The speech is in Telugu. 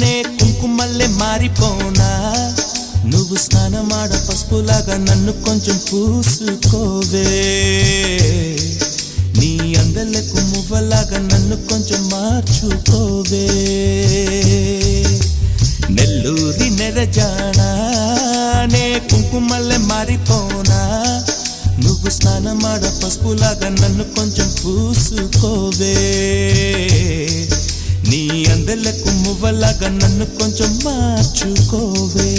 నే కుంకుమల్లే మారిపోనా నువ్వు స్నానమాడ పసుపులాగా నన్ను కొంచెం పూసుకోవే నీ అందలకు మువ్వలాగా నన్ను కొంచెం మార్చుకోవే నెల్లూరి నెరజానా నే కుంకుమల్లే మారిపోనా నువ్వు స్నానమాడ పసుపులాగా నన్ను కొంచెం పూసుకోవే నీ అందలకు మువ్వలాగా నన్ను కొంచెం మార్చుకోవే